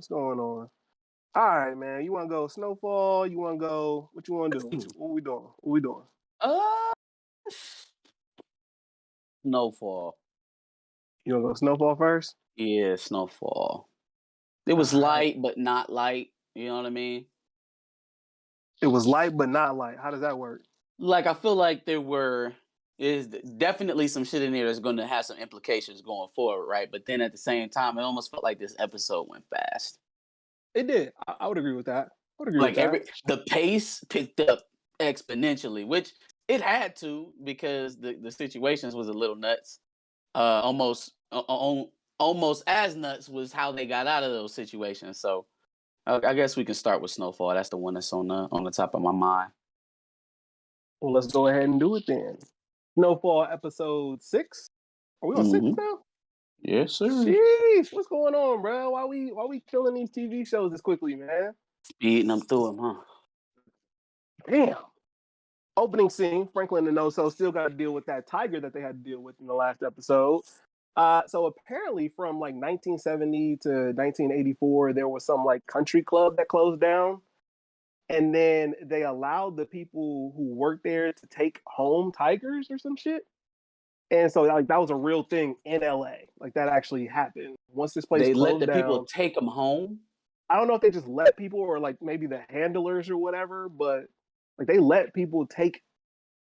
What's going on? All right, man. You want to go snowfall? You want to go? What you want to do? What we doing? What we doing? Uh, Snowfall. You want to go snowfall first? Yeah, Snowfall. It was All right. light, but not light. You know what I mean? It was light, but not light. How does that work? Like, I feel like is definitely some shit in there that's going to have some implications going forward, right? But then at the same time, it almost felt like this episode went fast. It did. I would agree with that. I would agree with Like that. the pace picked up exponentially, which it had to because the situations was a little nuts. Almost as nuts was how they got out of those situations. So I guess we can start with Snowfall. That's the one that's on the top of my mind. Well, let's go ahead and do it then. Snowfall episode 6. Are we on 6 now? Yes, sir. Jeez, what's going on, bro? Why we killing these TV shows this quickly, man? Speeding them through them, huh? Damn. Opening scene, Franklin and Oso still got to deal with that tiger that they had to deal with in the last episode. So apparently from like 1970 to 1984, there was some like country club that closed down. And then they allowed the people who worked there to take home tigers or some shit. And so like that was a real thing in LA. Like that actually happened. Once this place They let closed the down, people take them home. I don't know if they just let people or like maybe the handlers or whatever, but like they let people take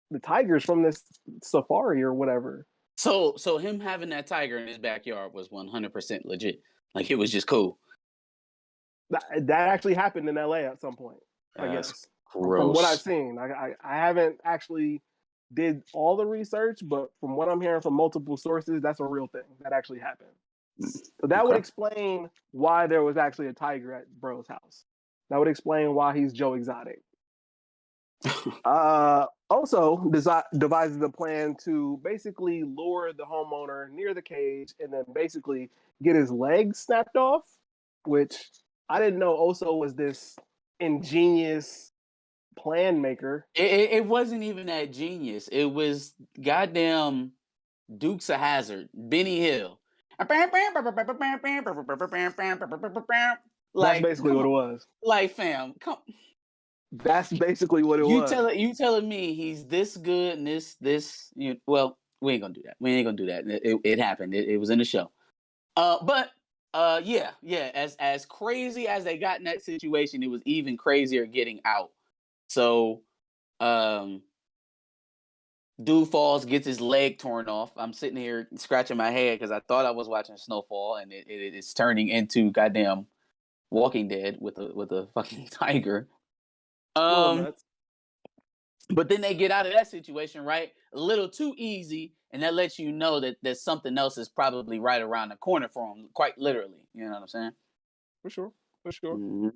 the tigers from this safari or whatever. So him having that tiger in his backyard was 100% legit. Like it was just cool. That actually happened in LA at some point. I guess gross. From what I've seen, I haven't actually did all the research, but from what I'm hearing from multiple sources, that's a real thing that actually happened. So that would explain why there was actually a tiger at Bro's house. That would explain why he's Joe Exotic. Also devises a plan to basically lure the homeowner near the cage and then basically get his legs snapped off, which I didn't know Oso was this ingenious plan maker. It wasn't even that genius. It was goddamn Dukes of Hazzard, Benny Hill. That's basically what it was. Like, fam, come. That's basically what it was. You telling me he's this good and this? Well, we ain't gonna do that. We ain't gonna do that. It happened. It was in the show. Yeah. As crazy as they got in that situation, it was even crazier getting out. So, dude falls, gets his leg torn off. I'm sitting here scratching my head because I thought I was watching Snowfall, and it's turning into goddamn Walking Dead with a fucking tiger. But then they get out of that situation, right? A little too easy, and that lets you know that something else is probably right around the corner for them, quite literally. You know what I'm saying? For sure. Mm-hmm.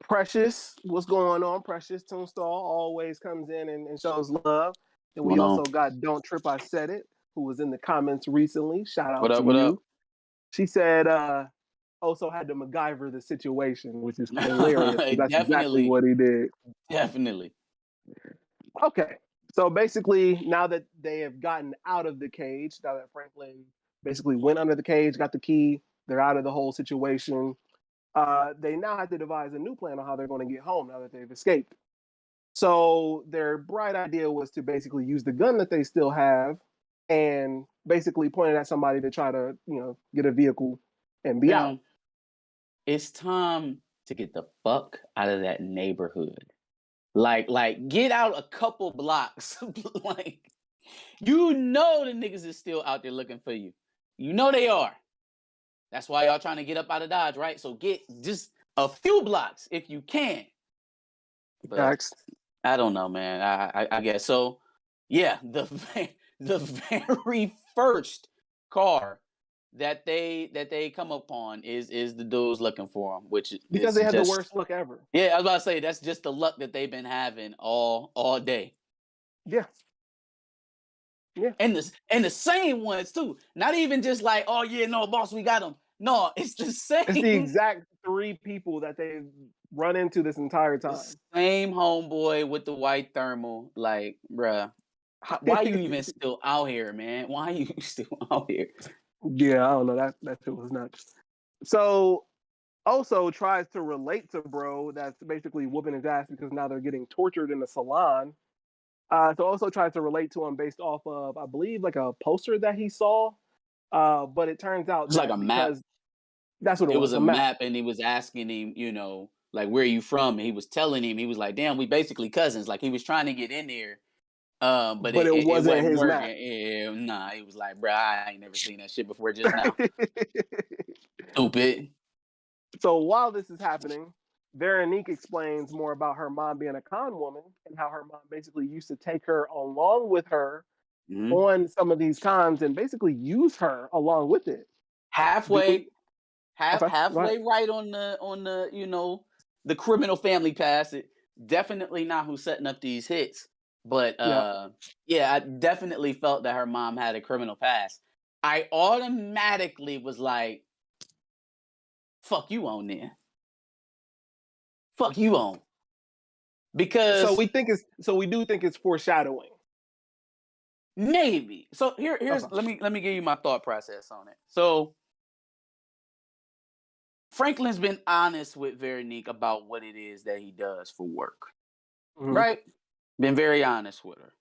Precious, what's going on? Precious Toonstall always comes in and shows love. And we also got Don't Trip, I Said It, who was in the comments recently. Shout out to you. Up? She said also had to MacGyver the situation, which is hilarious. That's exactly what he did. Definitely. Okay. So basically, now that they have gotten out of the cage, now that Franklin basically went under the cage, got the key, they're out of the whole situation. They now have to devise a new plan on how they're going to get home now that they've escaped. So their bright idea was to basically use the gun that they still have and basically point it at somebody to try to, get a vehicle and be out. It's time to get the fuck out of that neighborhood. Like get out a couple blocks. Like, the niggas is still out there looking for you. You know they are. That's why y'all trying to get up out of Dodge, right? So get just a few blocks if you can. But I don't know, man. I guess so. Yeah, the very first car that they come upon is the dudes looking for them, which because they had the worst luck ever. Yeah, I was about to say that's just the luck that they've been having all day. Yeah. Yeah. And the same ones too. Not even just like, oh yeah, no, boss, we got them. No, it's the same. It's the exact 3 people that they've run into this entire time. The same homeboy with the white thermal. Like, bruh, why are you even still out here, man? Why are you still out here? Yeah, I don't know. That shit was nuts. So also tries to relate to Bro that's basically whooping his ass because now they're getting tortured in the salon. So also tries to relate to him based off of, I believe, like a poster that he saw. But it turns out It's like a that map. because that's what it It was was, a a map. map, and he was asking him, like, where are you from? And he was telling him, he was like, damn, we basically cousins. Like he was trying to get in there. But But it, it it, it wasn't wasn't his working. map. Yeah, nah, he was like, bro, I ain't never seen that shit before just now. Stupid. So while this is happening, Veronique explains more about her mom being a con woman and how her mom basically used to take her along with her Mhm. on some of these cons and basically use her along with it. Doing Halfway, okay, go ahead. halfway right on the the criminal family pass. It definitely not who's setting up these hits, but Yeah. yeah, I definitely felt that her mom had a criminal past. I automatically was like, "Fuck you on there, fuck you on," because So we do think it's foreshadowing. maybe. So here's Okay. let me give you my thought process on it. So Franklin's been honest with Veronique about what it is that he does for work, Hmm. right? Been very honest with her.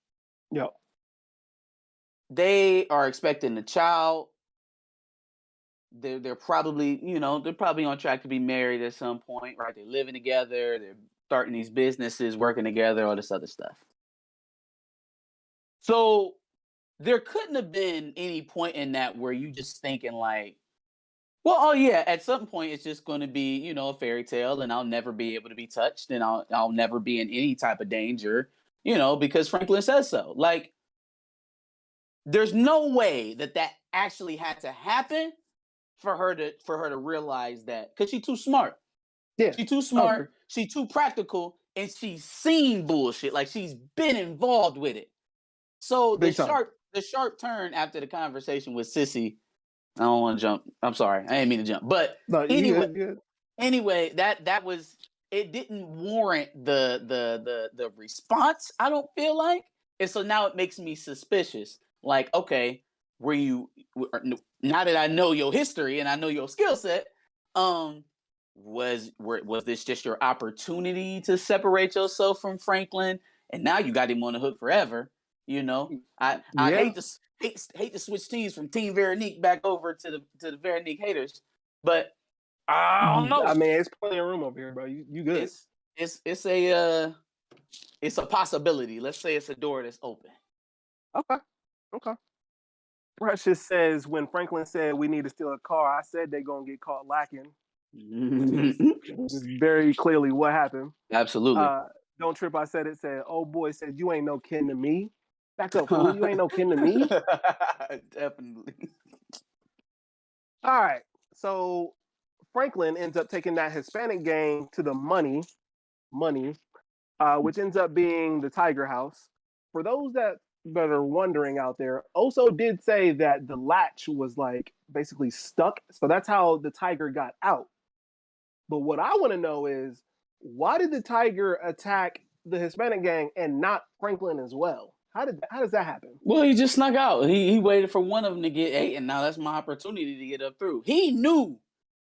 Yeah. They are expecting a child. They're probably, they're probably on track to be married at some point, right? They're living together, they're starting these businesses, working together, all this other stuff. So there couldn't have been any point in that where you just thinking like, well, oh yeah, at some point it's just going to be, a fairy tale, and I'll never be able to be touched, and I'll never be in any type of danger, because Franklin says so. Like, there's no way that actually had to happen for her to realize that, because she's too smart. Yeah. She's too I agree. smart. She's too practical, and she's seen bullshit. Like she's been involved with it. So the Big time. sharp turn after the conversation with Sissy. I don't want to jump. I'm sorry. I didn't mean to jump. But No, you anyway, good, you good. anyway, that was, it didn't warrant the response. I don't feel like, and so now it makes me suspicious. Like, okay, were you, now that I know your history and I know your skill set, um, was this just your opportunity to separate yourself from Franklin, and now you got him on the hook forever? I Yeah. hate to switch teams from Team Veronique back over to the Veronique haters, but I don't I know. mean, it's plenty of room over here, bro. You good. It's it's a possibility. Let's say it's a door that's open. Okay. Okay. Precious says when Franklin said we need to steal a car, I said they're gonna get caught lacking, which is very clearly what happened. Absolutely. Uh, don't trip. I said it. Said old boy said you ain't no kin to me. Back up, fool. You ain't no kin to me. Definitely. All right. So Franklin ends up taking that Hispanic gang to the money, which ends up being the Tiger House. For those that are wondering out there, Oso did say that the latch was like basically stuck, so that's how the Tiger got out. But what I want to know is why did the Tiger attack the Hispanic gang and not Franklin as well? How does that happen? Well, he just snuck out. He waited for one of them to get eight, and now that's my opportunity to get up through. He knew.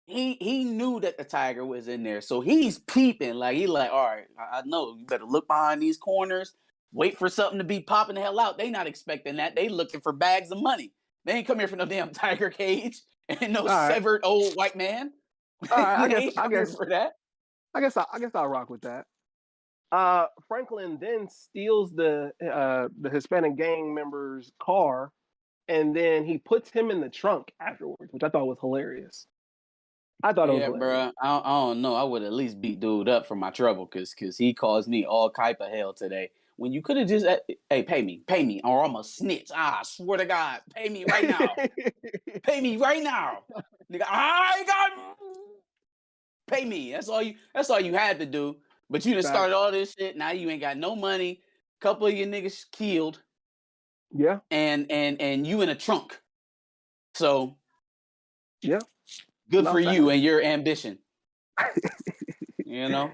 He knew that the Tiger was in there, so he's peeping. Like, he like, all right, I know you better look behind these corners, wait for something to be popping the hell out. They not expecting that. They looking for bags of money. They ain't come here for no damn tiger cage and no All right, severed old white man. all right. They ain't come here for that. I guess I'll rock with that. Franklin then steals the Hispanic gang member's car, and then he puts him in the trunk afterwards, which I thought was hilarious. I thought it was Yeah, hilarious. bro. I don't know. I would at least beat dude up for my trouble, cause he caused me all type of hell today. When you could have just, hey, pay me, or I'm a snitch. I swear to God, pay me right now, pay me right now, nigga. I got pay me. That's all you had to do. But you just started all this shit. Now you ain't got no money. Couple of your niggas killed, Yeah, and you in a trunk. So yeah. good No for you facts. and your ambition. You know.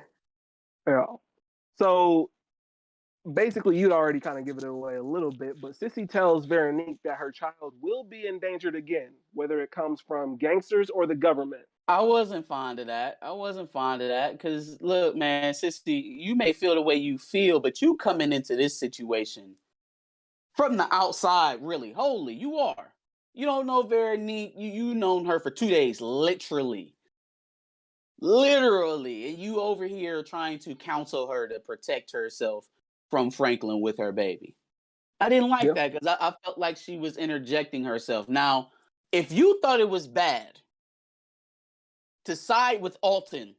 Yeah. So basically, you'd already kind of given it away a little bit, but Sissy tells Veronique that her child will be endangered again, whether it comes from gangsters or the government. I wasn't fond of that. I wasn't fond of that because look, man, Sissy, you may feel the way you feel, but you coming into this situation from the outside, really, wholly. You are. You don't know Veronique. You known her for 2 days, literally, literally, and you over here trying to counsel her to protect herself from Franklin with her baby. I didn't like Yeah. that because I felt like she was interjecting herself. Now, if you thought it was bad to side with Alton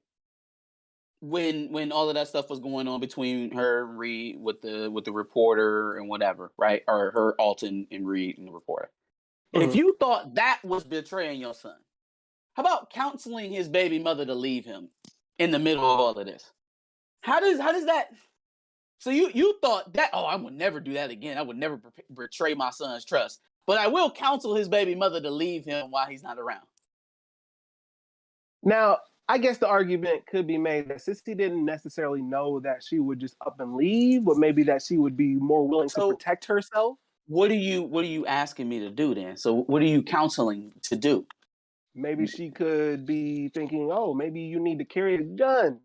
when all of that stuff was going on between her and Reed with the reporter and whatever, right? Or her Alton and Reed and the reporter. If Mhm. you thought that was betraying your son, how about counseling his baby mother to leave him in the middle of all of this? How does that? So you thought that, oh, I would never do that again. I would never betray my son's trust, but I will counsel his baby mother to leave him while he's not around. Now, I guess the argument could be made that Sissy didn't necessarily know that she would just up and leave, but maybe that she would be more willing to So protect herself. what are you asking me to do then? So what are you counseling to do? Maybe she could be thinking, oh, maybe you need to carry a gun,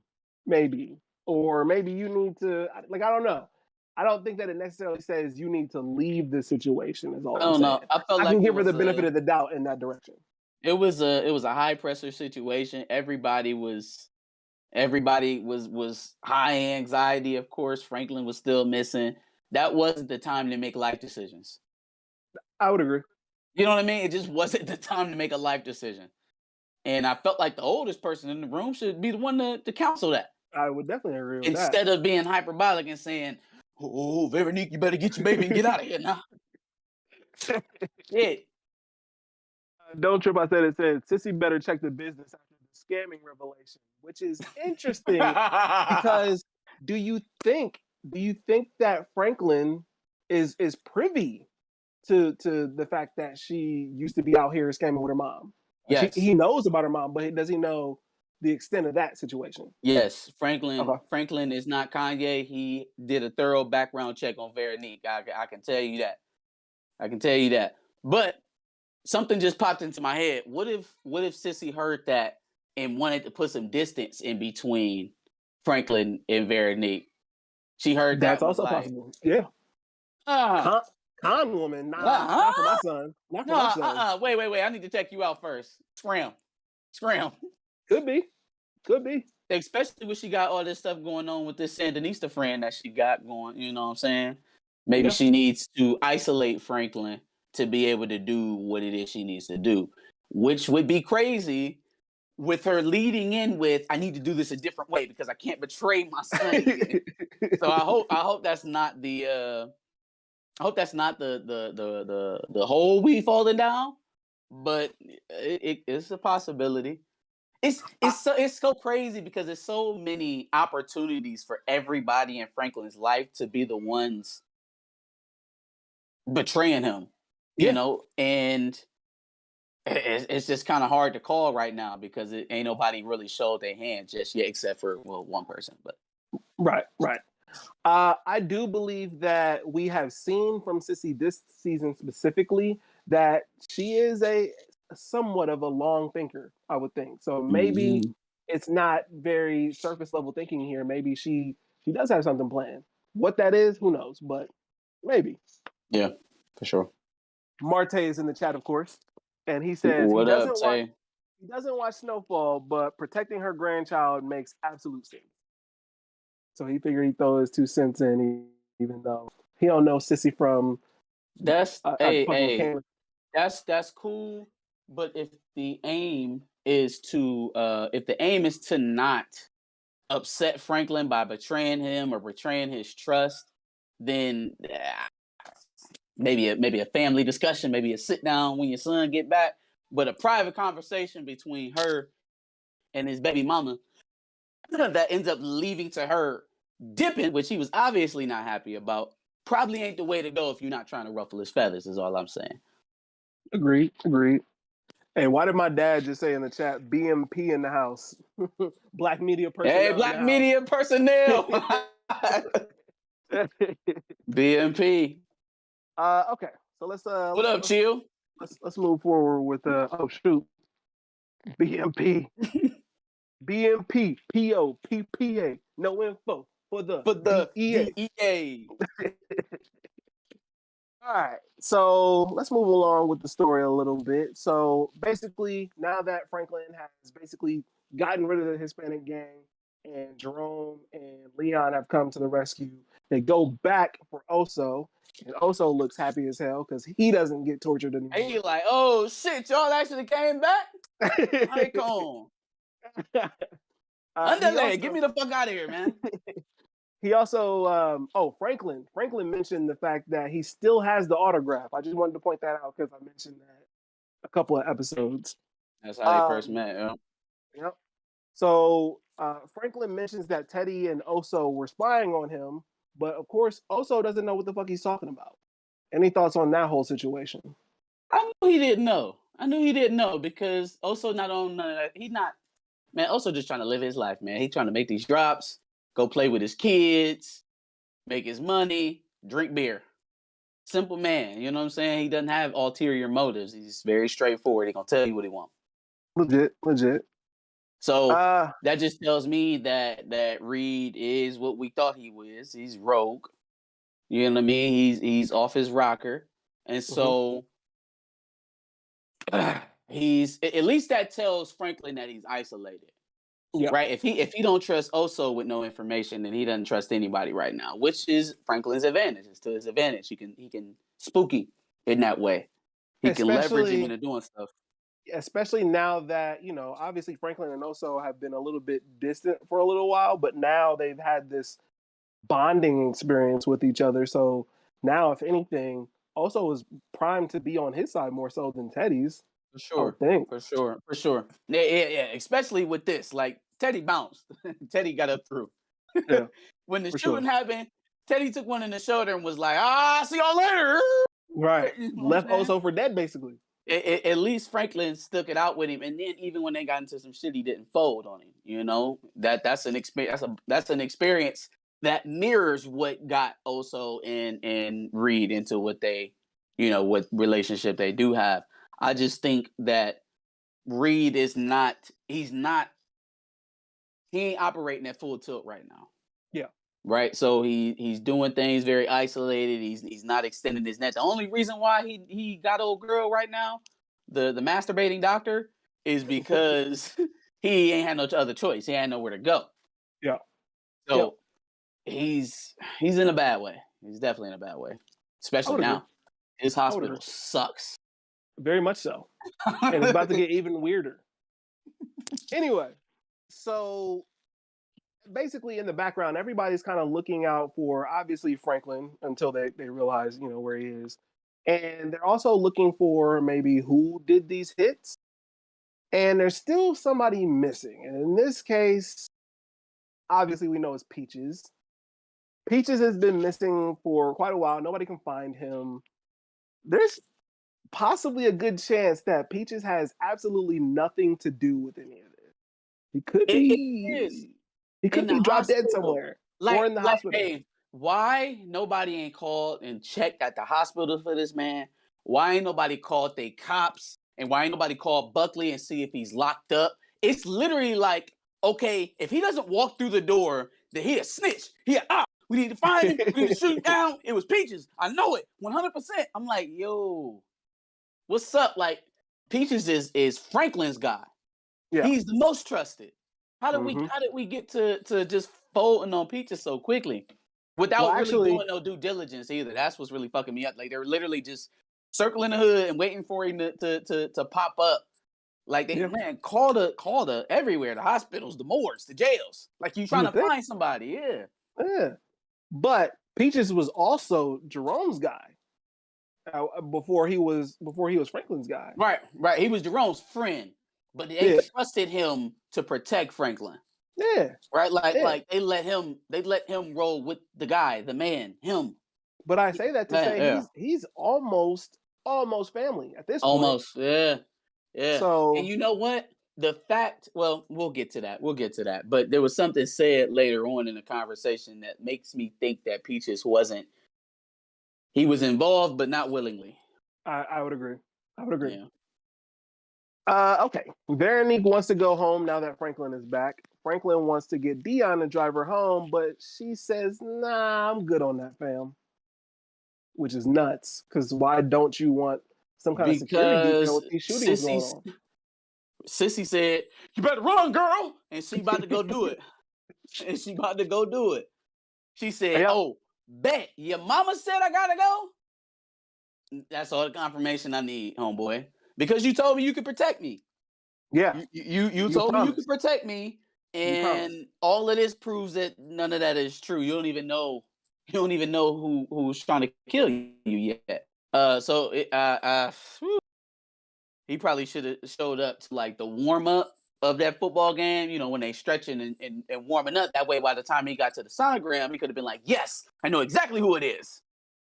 maybe. Or maybe you need to, like, I don't know. I don't think that it necessarily says you need to leave the situation, is all I I'm don't saying. know. I felt I can like it give her the was benefit a of the doubt in that direction. it was a high pressure situation. Everybody was high anxiety, of course. Franklin was still missing. That wasn't the time to make life decisions. I would agree. You know what I mean? It just wasn't the time to make a life decision. And I felt like the oldest person in the room should be the one to counsel that I would definitely agree with that. instead of being hyperbolic and saying, "Oh, Veronique, you better get your baby and get out of here now." Yeah. Don't trip. I said it said Sissy better check the business after the scamming revelation, which is interesting because do you think that Franklin is privy to the fact that she used to be out here scamming with her mom? Yes. He knows about her mom, but does he know the extent of that situation? Yes. Franklin Okay. Franklin is not Kanye. He did a thorough background check on Veronique. I can tell you that. I can tell you that. But something just popped into my head. What if Sissy heard that and wanted to put some distance in between Franklin and Veronique? She heard that That's and was also like, possible. Yeah. ah, Con, con woman, not for my uh-huh. son. Not No, for my son. wait. I need to check you out first. Scram. Scram. Could be. Could be. Especially when she got all this stuff going on with this Sandinista friend that she got going, you know what I'm saying? Maybe Yeah. she needs to isolate Franklin to be able to do what it is she needs to do, which would be crazy with her leading in with, I need to do this a different way because I can't betray my son again. So I hope that's not the hole we falling down, but it's a possibility. It's so crazy because there's so many opportunities for everybody in Franklin's life to be the ones betraying him, Yeah. and it's just kind of hard to call right now because it ain't nobody really showed their hand just yet, except for one person. But Right. Right. I do believe that we have seen from Sissy this season specifically that she is a somewhat of a long thinker, I would think. So maybe Mhm. it's not very surface level thinking here. Maybe she does have something planned. What that is, who knows? But maybe. Yeah, for sure. Marte is in the chat, of course, and he says What up, Tay? he doesn't watch Snowfall, but protecting her grandchild makes absolute sense. So he figured he'd throw his 2 cents in, even though he don't know Sissy from That's a hey fucking hey. can. That's cool. But if the aim is to not upset Franklin by betraying him or betraying his trust, then maybe a family discussion, maybe a sit down when your son get back, but a private conversation between her and his baby mama that ends up leaving to her dipping, which he was obviously not happy about, probably ain't the way to go if you're not trying to ruffle his feathers. Is all I'm saying. Agreed, agreed. And why did my dad just say in the chat, BMP in the house? Black media Hey, personnel in the black house. media personnel. BMP. Okay, so What up, Chill? let's move forward with oh shoot. BMP, BMP, PO, PPA, no info for the For the DEA. DEA. All right, so let's move along with the story a little bit. So basically, now that Franklin has basically gotten rid of the Hispanic gang, and Jerome and Leon have come to the rescue, they go back for Oso, and Oso looks happy as hell because he doesn't get tortured And anymore. he like, oh shit, y'all actually came back? Icon. Underlay, get me the fuck out of here, man. He also, Franklin mentioned the fact that he still has the autograph. I just wanted to point that out because I mentioned that a couple of episodes. That's how they first met, yeah. Yep. So Franklin mentions that Teddy and Oso were spying on him, but of course, Oso doesn't know what the fuck he's talking about. Any thoughts on that whole situation? I knew he didn't know. I knew he didn't know because Oso not on none of that. He not, man, Oso just trying to live his life, man. He trying to make these drops, go play with his kids, make his money, drink beer. Simple man, you know what I'm saying? He doesn't have ulterior motives. He's very straightforward. He gonna tell you what he wants. Legit. So that just tells me that Reed is what we thought he was. He's rogue. You know what I mean? He's off his rocker, and so he's at least that tells Franklin that he's isolated. Yeah. Right. If he don't trust Oso with no information, then he doesn't trust anybody right now, which is Franklin's advantage. It's to his advantage. He can spooky in that way. He can leverage him into doing stuff. Especially now that, obviously Franklin and Oso have been a little bit distant for a little while, but now they've had this bonding experience with each other. So now, if anything, Oso is primed to be on his side more so than Teddy's. For sure. For sure. Yeah. Especially with this, like Teddy bounced. Teddy got up through. Yeah. When the shooting happened, Teddy took one in the shoulder and was like, see y'all later. Right. Left Oso for dead, basically. At least Franklin stuck it out with him, and then even when they got into some shit, he didn't fold on him. That's an experience. That's an experience that mirrors what got Oso and Reed into what they, what relationship they do have. I just think that Reed is not. He ain't operating at full tilt right now. Yeah. Right. So he's doing things very isolated. He's not extending his net. The only reason why he got old girl right now, the masturbating doctor, is because he ain't had no other choice. He had nowhere to go. Yeah. So he's in a bad way. He's definitely in a bad way. Especially now. Agree. His hospital sucks. Very much so. And it's about to get even weirder. Anyway, so basically in the background, everybody's kind of looking out for obviously Franklin until they realize, where he is. And they're also looking for maybe who did these hits. And there's still somebody missing. And in this case, obviously we know it's Peaches. Peaches has been missing for quite a while. Nobody can find him. There's possibly a good chance that Peaches has absolutely nothing to do with any of this. He could be. He could be dropped dead somewhere, or in the hospital. Hey, why nobody ain't called and checked at the hospital for this man? Why ain't nobody called the cops? And why ain't nobody called Buckley and see if he's locked up? It's literally like, okay, if he doesn't walk through the door, then he a snitch. We need to find him. We need to shoot him down. It was Peaches. I know it 100%. I'm like, yo, what's up? Like, Peaches is Franklin's guy. Yeah. He's the most trusted. How did we get to just folding on Peaches so quickly without really doing no due diligence either? That's what's really fucking me up. Like, they're literally just circling the hood and waiting for him to pop up. Like, man, call the everywhere, the hospitals, the morgues, the jails. Like, you trying to find somebody, yeah. But Peaches was also Jerome's guy before he was Franklin's guy. Right. He was Jerome's friend. But they trusted him to protect Franklin. Yeah. Right? Like they let him roll with the guy, the man, him. But I say that to say he's almost family at this point. Almost, yeah. So, and you know what? The fact, well, we'll get to that. But there was something said later on in the conversation that makes me think that Peaches he was involved, but not willingly. I would agree. Yeah. Okay. Veronique wants to go home now that Franklin is back. Franklin wants to get Dion to drive her home, but she says, "Nah, I'm good on that, fam." Which is nuts. Because why don't you want some kind of security detail Because with these shootings going on? Sissy said, "You better run, girl," and she about to go do it. She said, Yep. "Oh, bet your mama said I gotta go." That's all the confirmation I need, homeboy. Because you told me you could protect me. Yeah. You You told me you could promised. protect me, You promised. and all of this proves that none of that is true. You don't even know. You don't even know who's trying to kill you yet. Whew, he probably should have showed up to like the warm up of that football game. You know, when they stretching and warming up. That way, by the time he got to the sonogram, he could have been like, "Yes, I know exactly who it is."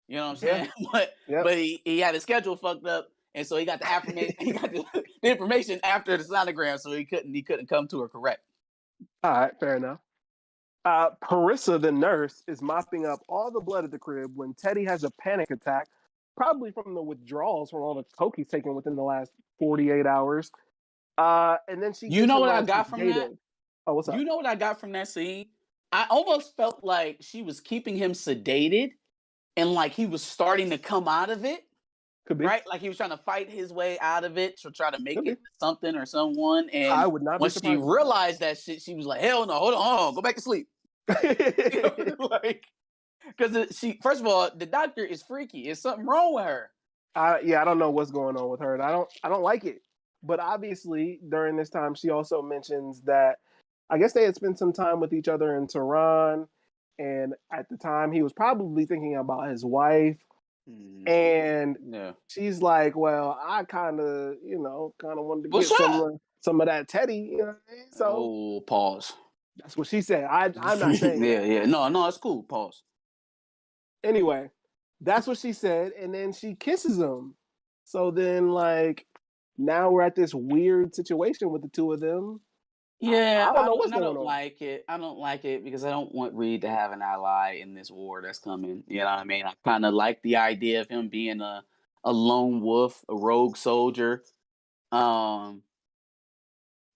You know what I'm Yeah. saying? But Yep. but he had his schedule fucked up, and so he got the affirmation. He got the information after the sonogram, so he couldn't come to her correct. All right. Fair enough. Parissa, the nurse, is mopping up all the blood at the crib when Teddy has a panic attack, probably from the withdrawals from all the coke he's taken within the last 48 hours. And then she You gets know him what I all got from that? sedated. Oh, what's up? You know what I got from that scene? I almost felt like she was keeping him sedated, and like he was starting to come out of it. Could be. Right? Like he was trying to fight his way out of it to try to make Could be. it something or someone. And I would not be once she surprised. realized that shit, she was like, "Hell no, hold on, go back to sleep." You know, like, because she, first of all, the doctor is freaky. Is something wrong with her? Yeah, I don't know what's going on with her. And I don't like it. But obviously, during this time, she also mentions that I guess they had spent some time with each other in Tehran, and at the time, he was probably thinking about his wife. And Yeah. she's like, "Well, I kind of wanted to What's get up? some of that Teddy." You know what I mean? So Oh, pause. that's what she said. I'm not saying Yeah, that. yeah. No, it's cool. Pause. Anyway, that's what she said, and then she kisses him. So then, like, now we're at this weird situation with the two of them. Yeah, I don't know what's I going don't on. like it. I don't like it because I don't want Reed to have an ally in this war that's coming. You know what I mean? I kind of like the idea of him being a lone wolf, a rogue soldier. Um,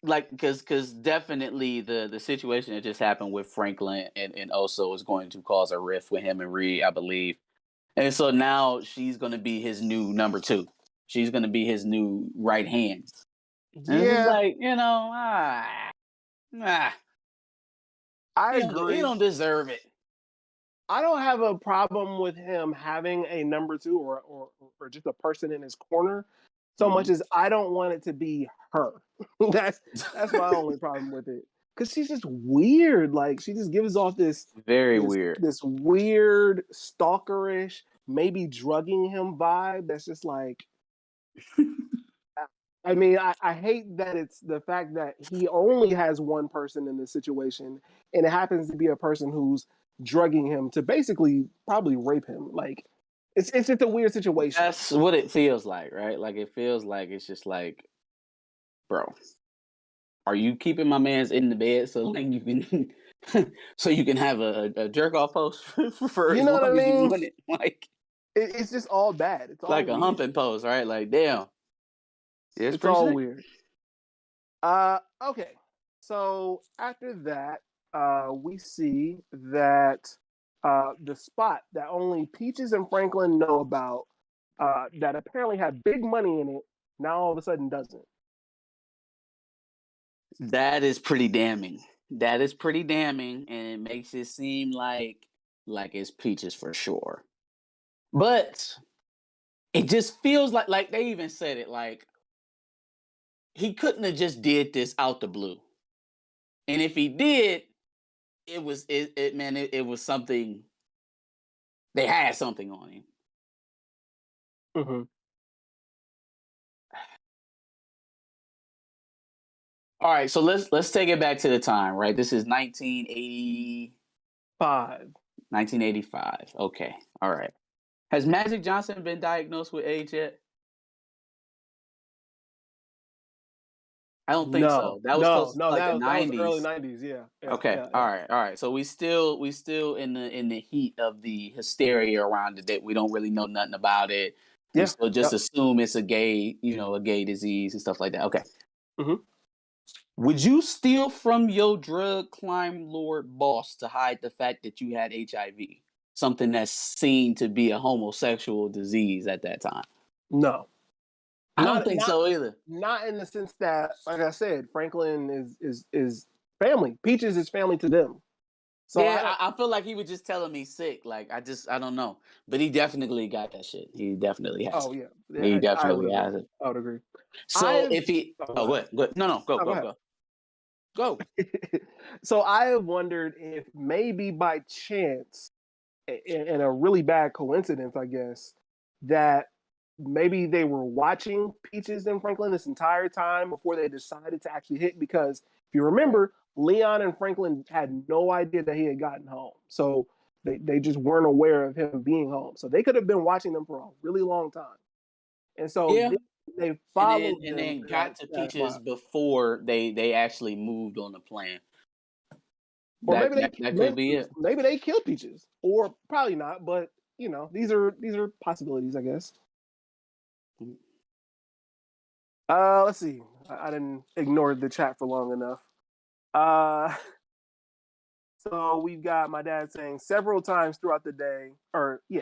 like because definitely the situation that just happened with Franklin and Oso is going to cause a rift with him and Reed, I believe. And so now she's going to be his new number two. She's going to be his new right hand. And it's just Yeah, like, I he agree. don't deserve it. I don't have a problem with him having a number two or just a person in his corner, so much as I don't want it to be her. that's my only problem with it. Because she's just weird. Like she just gives off Very weird. this weird stalkerish, maybe drugging him vibe. That's just like I mean, I hate that it's the fact that he only has one person in this situation, and it happens to be a person who's drugging him to basically probably rape him. Like, it's just a weird situation. That's what it feels like, right? Like it feels like it's just like, bro, are you keeping my man's in the bed so like you can so you can have a jerk off post for You as know what I long as you mean? want it? It's just all bad. It's all Like a weird. humping post, right? Like damn. Yeah, It's all weird. Okay. So after that, we see that the spot that only Peaches and Franklin know about, that apparently had big money in it, now all of a sudden doesn't. That is pretty damning. That is pretty damning, and it makes it seem like it's Peaches for sure. But it just feels like they even said it like he couldn't have just did this out the blue. And if he did, it was something. They had something on him. Mm-hmm. All right, so let's take it back to the time, right? This is 1985. Okay. All right. Has Magic Johnson been diagnosed with AIDS yet? I don't think so. That was close to like the That was early 90s. '90s. Yeah. Okay. All right. So we still in the heat of the hysteria around it that we don't really know nothing about it. We Yeah. still just Yep. assume it's a gay, a gay disease and stuff like that. Okay. Mhm. Would you steal from your drug crime lord boss to hide the fact that you had HIV? Something that's seen to be a homosexual disease at that time. No. I don't Not think not so either. not in the sense that, like I said, Franklin is family. Peaches is family to them. So I Yeah, don't. I feel like he was just telling me sick. Like I don't know, but he definitely got that shit. He definitely has Oh it. yeah, He yeah. I would definitely agree. has it. I would agree. So I've. if he, Oh, go oh, go ahead. ahead, go ahead. No, go, No, go go, ahead. go, go. So I have wondered if maybe by chance, in a really bad coincidence, I guess, that maybe they were watching Peaches and Franklin this entire time before they decided to actually hit. Because if you remember, Leon and Franklin had no idea that he had gotten home. So they just weren't aware of him being home. So they could have been watching them for a really long time. And so Yeah, they and then followed and them then to got to that Peaches spot. before they actually moved on the plan. Or That that could be it. maybe they killed Peaches. Or probably not, but these are possibilities, I guess. Let's see. I didn't ignore the chat for long enough. Uh, so we've got my dad saying several times throughout the day,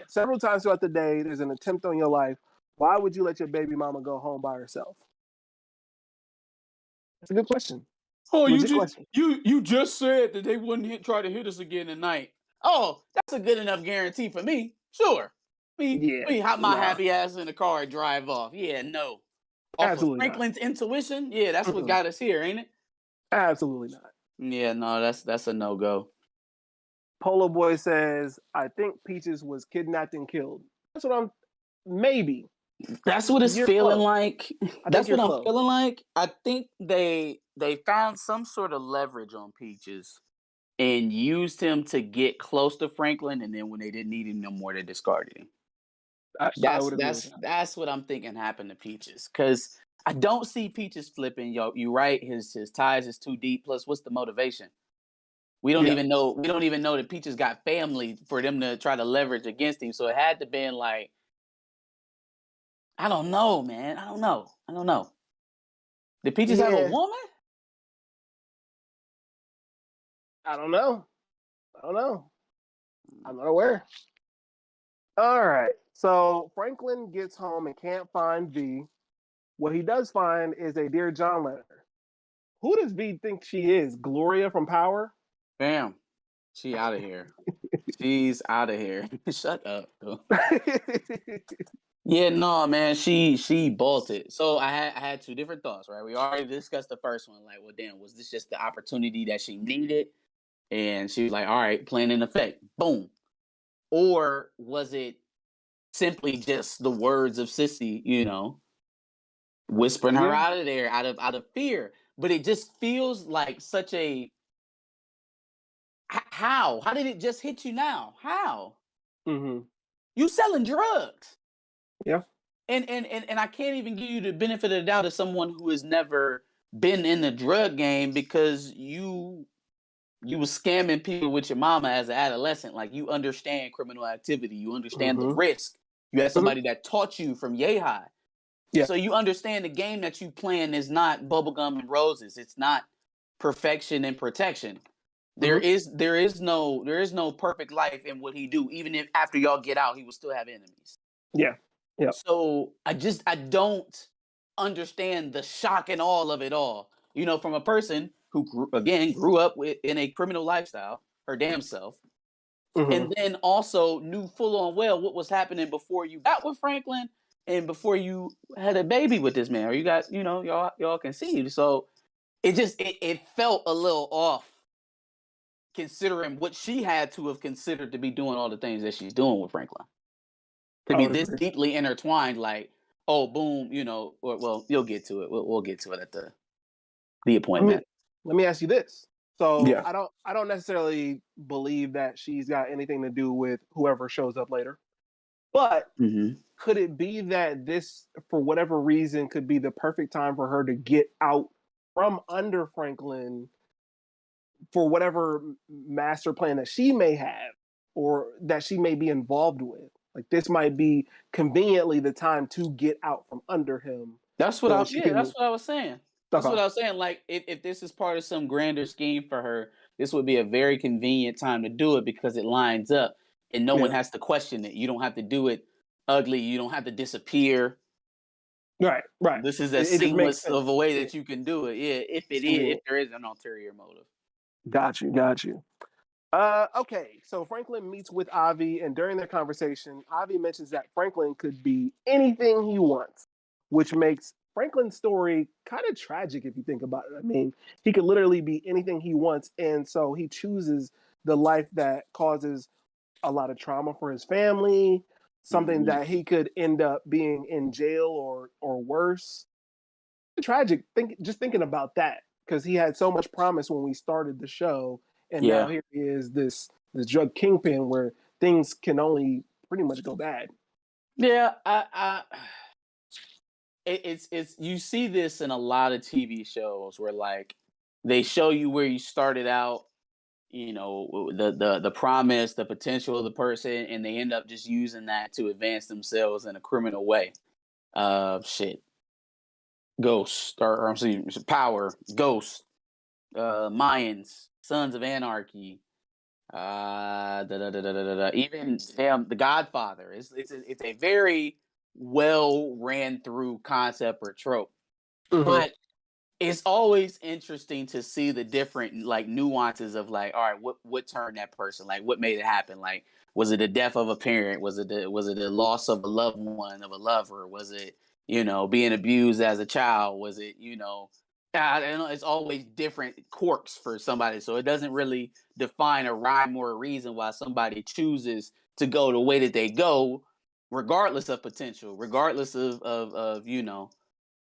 several times throughout the day, there's an attempt on your life. Why would you let your baby mama go home by herself? That's a good question. Oh, Legit question. you just said that they wouldn't try to hit us again tonight. Oh, that's a good enough guarantee for me. Sure. Yeah, Me hop my nah, happy ass in the car and drive off. Yeah, no. Off of absolutely not. Franklin's intuition, yeah, that's what Mm-mm, got us here, ain't it? absolutely not. Yeah, no, that's a no go. Polo Boy says, I think Peaches was kidnapped and killed. That's what I'm. Maybe That's what it's you're feeling close. like. I think That's you're what I'm close. feeling like. I think they found some sort of leverage on Peaches and used him to get close to Franklin, and then when they didn't need him no more, they discarded him. I That's would agree with that's that. that's what I'm thinking happened to Peaches. Cause I don't see Peaches flipping. Yo, you right. His ties is too deep. Plus, what's the motivation? We don't Yeah. even know. We don't even know that Peaches got family for them to try to leverage against him. So it had to been like, I don't know, man. I don't know. I don't know. Did Peaches have a Yeah. woman? I don't know. I don't know. I'm not aware. All right. So Franklin gets home and can't find V. What he does find is a Dear John letter. Who does V think she is? Gloria from Power? Bam. She out of here. She's out of here. Shut up. Though. Yeah, no, man. She bolted. So I had two different thoughts, right? We already discussed the first one. Like, well, damn, was this just the opportunity that she needed? And she was like, all right, plan in effect. Boom. Or was it simply just the words of Sissy, whispering her Yeah. out of there out of fear? But it just feels like such a how? How did it just hit you now? How? Mm-hmm. You selling drugs. Yeah. And I can't even give you the benefit of the doubt as someone who has never been in the drug game because you was scamming people with your mama as an adolescent. Like you understand criminal activity, you understand the Mm-hmm. risk. You had Mm-hmm. somebody that taught you from yay high. Yeah. So you understand the game that you playing is not bubblegum and roses. It's not perfection and protection. There Mm-hmm. is no perfect life in what he do. Even if after y'all get out, he will still have enemies. Yeah. Yeah. So I don't understand the shock and all of it all. From a person who grew up in a criminal lifestyle, her damn self, Mm-hmm. and then also knew full on well what was happening before you got with Franklin and before you had a baby with this man, or you got y'all conceived. So it felt a little off considering what she had to have considered to be doing all the things that she's doing with Franklin. To I be would this agree. deeply intertwined, like, oh, boom, well, you'll get to it. We'll get to it at the Let me appointment. let me ask you this. So Yeah. I don't necessarily believe that she's got anything to do with whoever shows up later. But Mm-hmm. could it be that this, for whatever reason, could be the perfect time for her to get out from under Franklin for whatever master plan that she may have or that she may be involved with? Like this might be conveniently the time to get out from under him. That's what So I she yeah, can. that's what I was saying. That's what Okay. I was saying. Like if this is part of some grander scheme for her, this would be a very convenient time to do it because it lines up and no one Yeah. has to question it. You don't have to do it ugly. You don't have to disappear. Right. Right. This is as It just makes seamless sense. of a way Yeah. that you can do it. Yeah, It's convenient. if there is an ulterior motive. Got you. Got you. Okay, so Franklin meets with Avi, and during their conversation, Avi mentions that Franklin could be anything he wants, which makes Franklin's story kind of tragic if you think about it. I mean, he could literally be anything he wants, and so he chooses the life that causes a lot of trauma for his family, something Mhm. that he could end up being in jail or worse. Tragic. Just thinking about that because he had so much promise when we started the show, and now Yeah. here he is, this drug kingpin where things can only pretty much go bad. Yeah, it's you see this in a lot of TV shows where like they show you where you started out, you know, the promise, the potential of the person, and they end up just using that to advance themselves in a criminal way. Shit, Ghost or I'm sorry, Power, Ghost, Mayans, Sons of Anarchy, even damn The Godfather. It's a very well ran through concept or trope, Mm-hmm. but it's always interesting to see the different like nuances of like, all right, what turned that person? Like, what made it happen? Like, was it the death of a parent? Was it the loss of a loved one, of a lover? Was it being abused as a child? Was it I don't know, it's always different quirks for somebody, so it doesn't really define a rhyme or a reason why somebody chooses to go the way that they go, regardless of potential, regardless of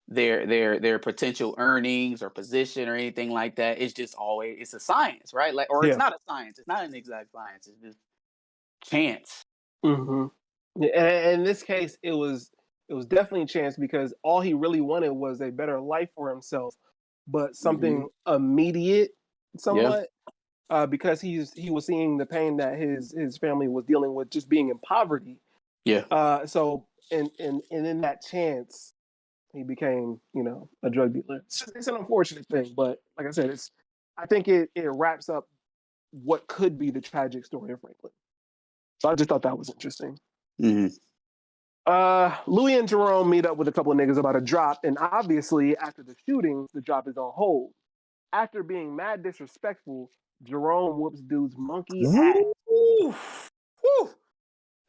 their potential earnings or position or anything like that. It's just always it's a science, right? Like, or it's Yeah. not a science. It's not an exact science. It's just chance. Mm-hmm. Yeah, and in this case, it was definitely a chance because all he really wanted was a better life for himself, but Hmm. something immediate, Yeah. somewhat. Because he was seeing the pain that his family was dealing with just being in poverty. Yeah. So and in that chance, he became a drug dealer. It's an unfortunate thing, but like I said, I think it wraps up what could be the tragic story of Franklin. So I just thought that was interesting. Hmm. Louis and Jerome meet up with a couple of niggas about a drop, and obviously after the shooting, the drop is on hold. After being mad disrespectful, Jerome whoops dude's monkey ass. Woo! Woo!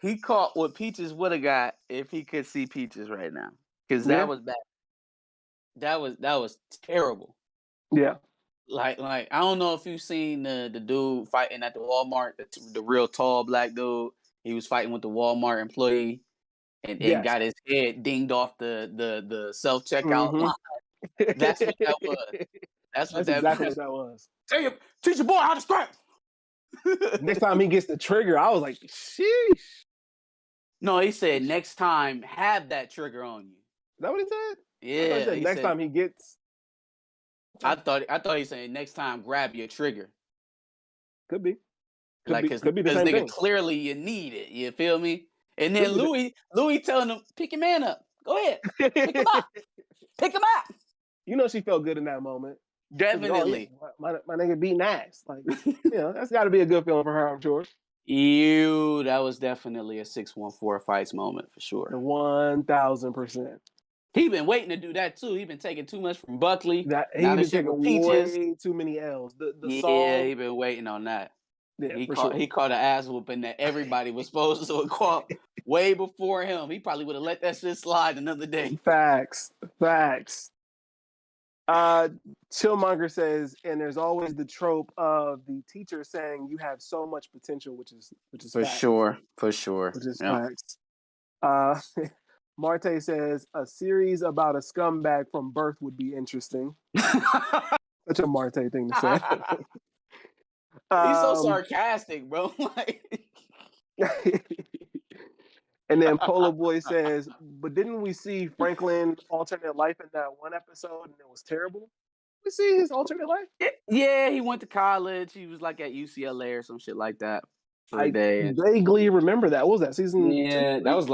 He caught what Peaches would have got if he could see Peaches right now, because that Yeah, was bad. That was terrible. yeah, Like I don't know if you've seen the dude fighting at the Walmart, the real tall black dude. He was fighting with the Walmart employee and yes. got his head dinged off the self checkout Mm-hmm. line. That's what that was. That's what That's that. exactly what that was. Teach your boy how to scrap. Next time he gets the trigger, I was like, sheesh. Is No, he said next time have that trigger on you. that what he said? I thought he Yeah, said he next said. time he gets. I thought he said next time grab your trigger. Could be. Could Like, be. cause, Could be the cause same nigga, thing. clearly you need it. You feel me? And then Could be. Louis telling him, pick your man up. Go ahead, pick him up, pick him up. She felt good in that moment. Thinking, oh yeah, Definitely. my nigga beating ass. Like, that's got to be a good feeling for her, I'm sure. Ew, that was definitely a 614 fights moment for sure. 1000%. He been waiting to do that too. He been taking too much from Buckley. That Now he the been shit taking with Peaches. way too many L's. The Yeah, song, he been waiting on that. yeah, He for caught sure. he caught an ass whooping that everybody was supposed to caught way before him. He probably would have let that shit slide another day. Facts, facts. Uh, Chillmonger says, and there's always the trope of the teacher saying you have so much potential, which is For facts, sure. For sure. which is Yep. facts. Uh, Marte says a series about a scumbag from birth would be interesting. Such a Marte thing to say. He's so um, sarcastic, bro. Like and then Polo Boy says, but didn't we see Franklin alternate life in that one episode and it was terrible? We see his alternate life? yeah, he went to college. He was like at UCLA or some shit like that. for a day. vaguely remember that. What was that, season 2? Yeah, that was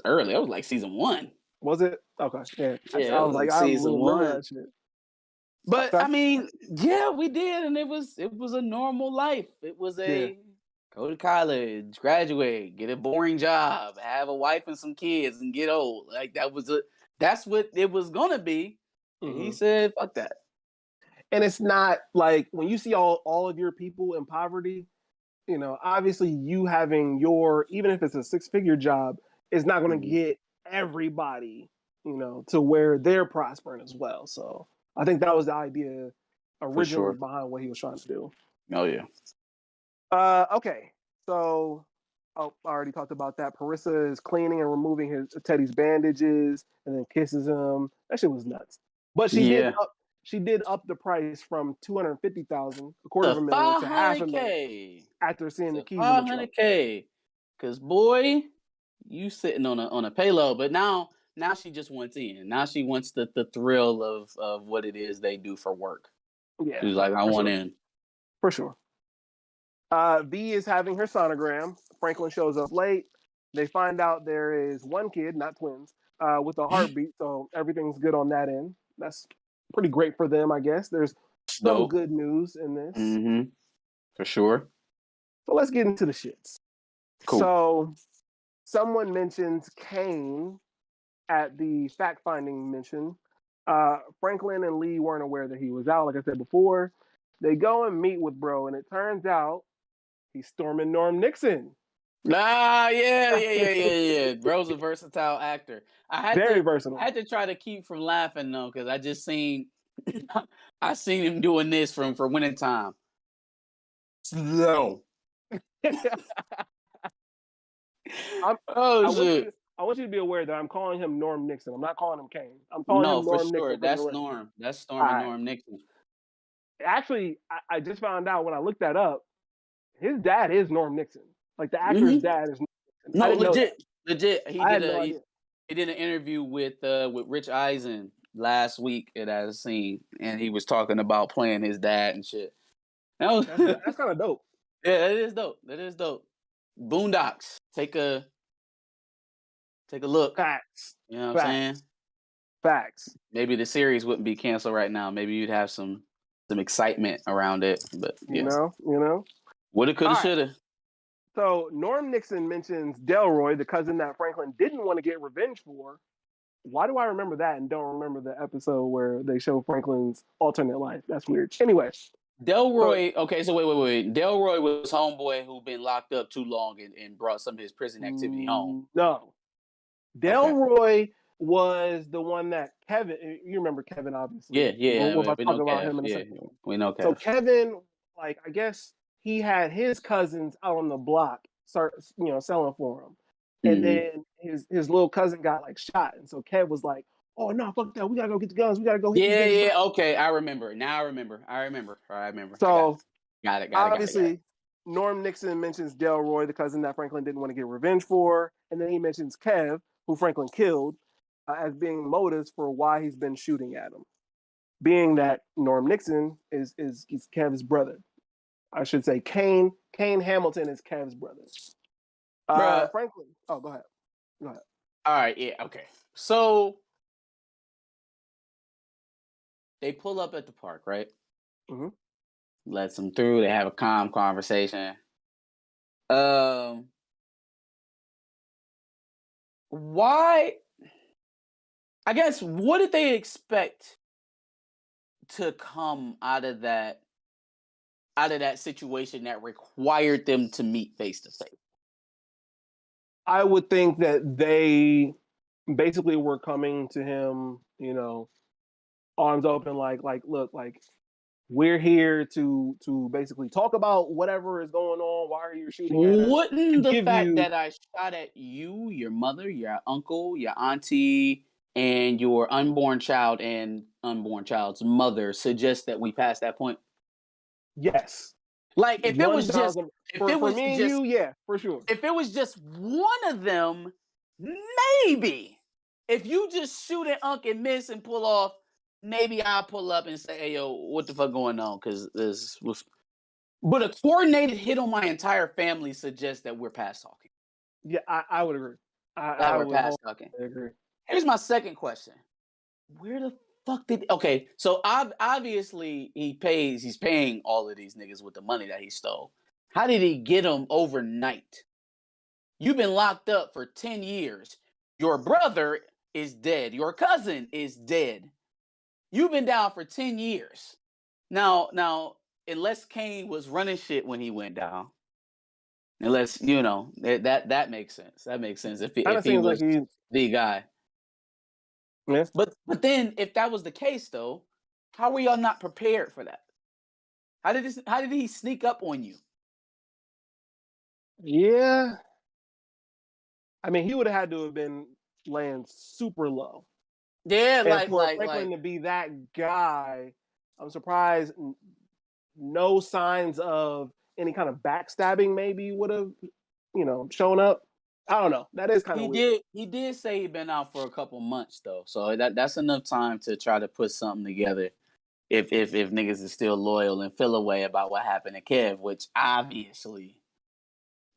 early. That was like season 1. Was it? Okay, yeah. Yeah, I that was was like, like I don't season really remember 1. that shit. But Okay. I mean, yeah, we did, and it was a normal life. It was Yeah. go to college, graduate, get a boring job, have a wife and some kids, and get old. Like that's what it was gonna be. And he said, "Fuck that." And it's not like when you see all of your people in poverty, obviously you having even if it's a 6-figure job, is not going to get everybody, to where they're prospering as well. So I think that was the idea originally behind what he was trying to do. Oh yeah. Okay. So I already talked about that. Parissa is cleaning and removing Teddy's bandages and then kisses him. That shit was nuts. But she did up the price from $250,000, a quarter of a million, to $500,000 after seeing the keys in the truck. $500K. Cause boy, you sitting on a payload, but now she just wants in. Now she wants the thrill of what it is they do for work. Yeah, she's like, I want in. For sure. V is having her sonogram. Franklin shows up late. They find out there is one kid, not twins, with a heartbeat, so everything's good on that end. That's pretty great for them, I guess. There's some good news in this. For sure. So let's get into the shits. Cool. So someone mentions Kane at the fact-finding mission. Franklin and Lee weren't aware that he was out, like I said before. They go and meet with bro, and it turns out he's storming Norm Nixon. Yeah. Bro's a versatile actor. Very versatile. I had to try to keep from laughing though, because I just seen I seen him doing this for Winning Time. Slow. Shit. I want you to be aware that I'm calling him Norm Nixon. I'm not calling him Kane. I'm calling him Norm Nixon. That's Norm. That's storming Norm Nixon. Actually, I just found out when I looked that up, his dad is Norm Nixon. Like the actor's dad is Norm Nixon. No, legit. He did an interview with Rich Eisen last week at a scene, and he was talking about playing his dad and shit. That's kind of dope. Yeah, it is dope. Boondocks. Take a look. Facts. You know what I'm saying? Facts. Maybe the series wouldn't be canceled right now. Maybe you'd have some excitement around it. But yeah. You know. Woulda, coulda, shoulda. So Norm Nixon mentions Delroy, the cousin that Franklin didn't want to get revenge for. Why do I remember that and don't remember the episode where they show Franklin's alternate life? That's weird. Anyway. Delroy, okay, so wait. Delroy was homeboy who been locked up too long and brought some of his prison activity home. No. Delroy was the one that Kevin, you remember Kevin, obviously. Yeah. We're about to talk about him in a second. We know Kev. So Kevin, I guess he had his cousins out on the block start, selling for him. And then his little cousin got shot. And so Kev was like, oh no, fuck that. We gotta go get the guns. We gotta go hit Yeah, okay. I remember. Now I remember. So got it. Obviously, Norm Nixon mentions Delroy, the cousin that Franklin didn't want to get revenge for, and then he mentions Kev, who Franklin killed, as being motives for why he's been shooting at him. Being that Norm Nixon is Kev's brother. I should say Kane Hamilton is Kev's brother. Franklin. Oh, go ahead. All right, yeah, okay. So they pull up at the park, right? Mm-hmm. Lets them through. They have a calm conversation. Why? I guess, what did they expect to come out of that situation that required them to meet face to face? I would think that they basically were coming to him, arms open, look, we're here to basically talk about whatever is going on. Why are you shooting at us? Wouldn't the fact that I shot at you, your mother, your uncle, your auntie, and your unborn child and unborn child's mother suggest that we pass that point? Yes. If it was just for me and you, yeah, for sure. If it was just one of them, maybe. If you just shoot at Unc and miss and pull off, maybe I'll pull up and say, hey, yo, what the fuck going on? Because this was... But a coordinated hit on my entire family suggests that we're past talking. Yeah, I would agree. That I we're would past talking. wholly agree. Here's my second question. Where the fuck did okay? So obviously he's paying all of these niggas with the money that he stole. How did he get them overnight? You've been locked up for 10 years. Your brother is dead. Your cousin is dead. You've been down for 10 years. Now, unless Kane was running shit when he went down, unless that makes sense. That makes sense if Kind if of he seems like was the guy. yeah. But then if that was the case though, how were y'all not prepared for that? How did he sneak up on you? Yeah. I mean, he would have had to have been laying super low. Yeah, And for Franklin to be that guy, I'm surprised no signs of any kind of backstabbing maybe would have, shown up. I don't know. That is kind of weird. He did say he'd been out for a couple months though. So that's enough time to try to put something together if niggas is still loyal and feel away about what happened to Kev, which obviously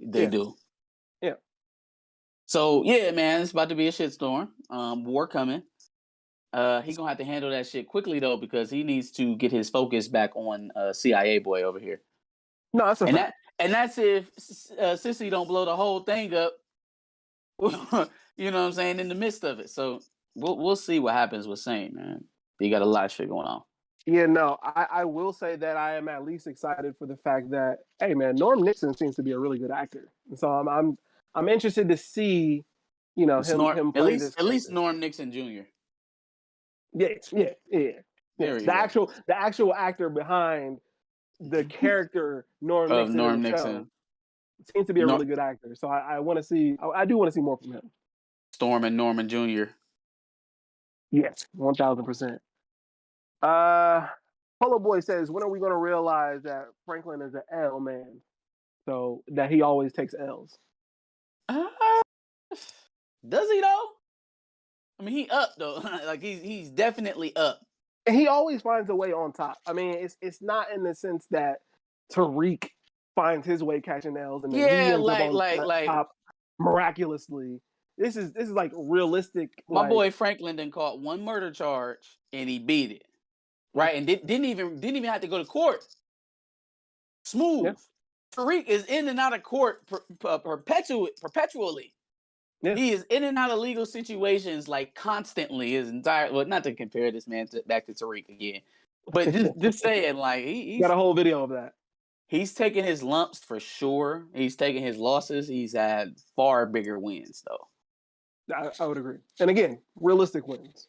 they do. Yeah. So yeah, man, it's about to be a shitstorm. War coming. He gonna have to handle that shit quickly though, because he needs to get his focus back on CIA boy over here. No, that's a fact. That's if Sissy don't blow the whole thing up. You know what I'm saying? In the midst of it, so we'll see what happens with Saint, man. You got a lot of shit going on. Yeah, no, I will say that I am at least excited for the fact that, hey, man, Norm Nixon seems to be a really good actor, and so I'm interested to see, him play this. At least Norm Nixon Jr. Yeah. The actual actor behind the character Norm of Nixon Norm Nixon seems to be a really good actor. So I want to see. I do want to see more from him. Storm and Norman Jr. Yes, 1000%. Polo Boy says, when are we going to realize that Franklin is an L man? So that he always takes L's. Does he though? I mean, he up though. Like he's definitely up. And he always finds a way on top. I mean, it's not in the sense that Tariq finds his way catching L's and then he ends up on top miraculously. This is like realistic. My boy Franklin then caught one murder charge and he beat it, right? And didn't even have to go to court. Smooth. Yeah. Tariq is in and out of court perpetually. Yeah. He is in and out of legal situations like constantly his entire. Well, not to compare this man back to Tariq again, but just saying, like he's got a whole video of that. He's taking his lumps for sure. He's taking his losses. He's had far bigger wins though. I would agree. And again, realistic wins.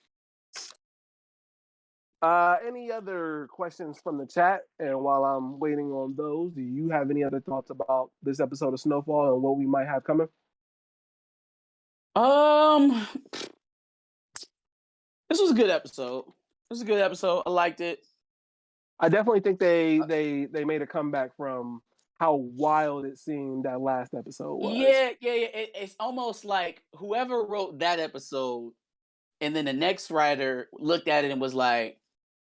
Any other questions from the chat? And while I'm waiting on those, do you have any other thoughts about this episode of Snowfall and what we might have coming? This was a good episode. I liked it. I definitely think they made a comeback from how wild it seemed that last episode was. Yeah. It's almost like whoever wrote that episode, and then the next writer looked at it and was like,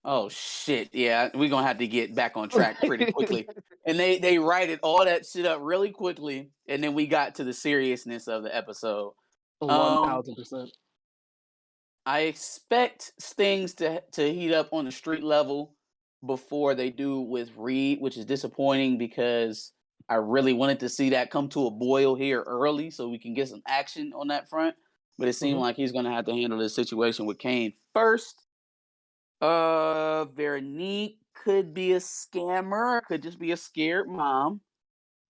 "Oh shit, yeah, we're gonna have to get back on track pretty quickly." And they righted all that shit up really quickly, and then we got to the seriousness of the episode. 1000%. I expect things to heat up on the street level before they do with Reed, which is disappointing because I really wanted to see that come to a boil here early so we can get some action on that front. But it seemed like he's going to have to handle this situation with Kane first. Veronique could be a scammer. Could just be a scared mom.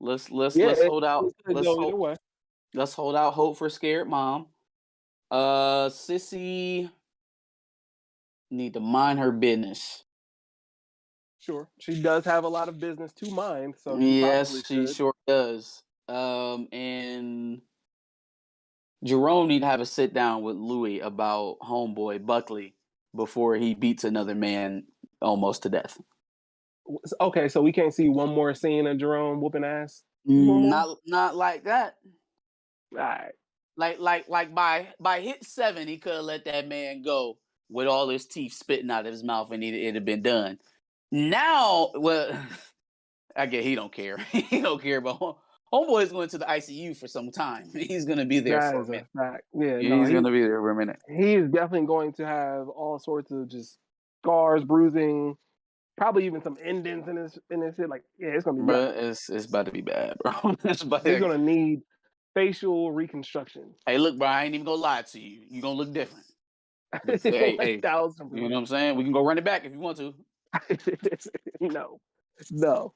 Let's hold out. Let's hold out hope for scared mom. Sissy need to mind her business. Sure, she does have a lot of business to mind. So yes, she sure does. And Jerome need to have a sit down with Louis about homeboy Buckley before he beats another man almost to death. Okay, so we can't see one more scene of Jerome whooping ass. Not like that. All right. Like by hit 7, he could have let that man go with all his teeth spitting out of his mouth, and it'd have been done. Now, well, I get he don't care. He don't care, but homeboy is going to the ICU for some time. He's gonna be there That for a is a minute. fact. Yeah, Yeah, no, he's gonna be there for a minute. he's definitely going to have all sorts of just scars, bruising, probably even some indents in his shit. Like, yeah, it's gonna be bad. Bro, it's about to be bad, bro. It's about He's to- gonna need facial reconstruction. Hey, look, bro, I ain't even gonna lie to you. You gonna look different. But hey, hey, 1,000%. you know what I'm saying? We can go run it back if you want to. No, no.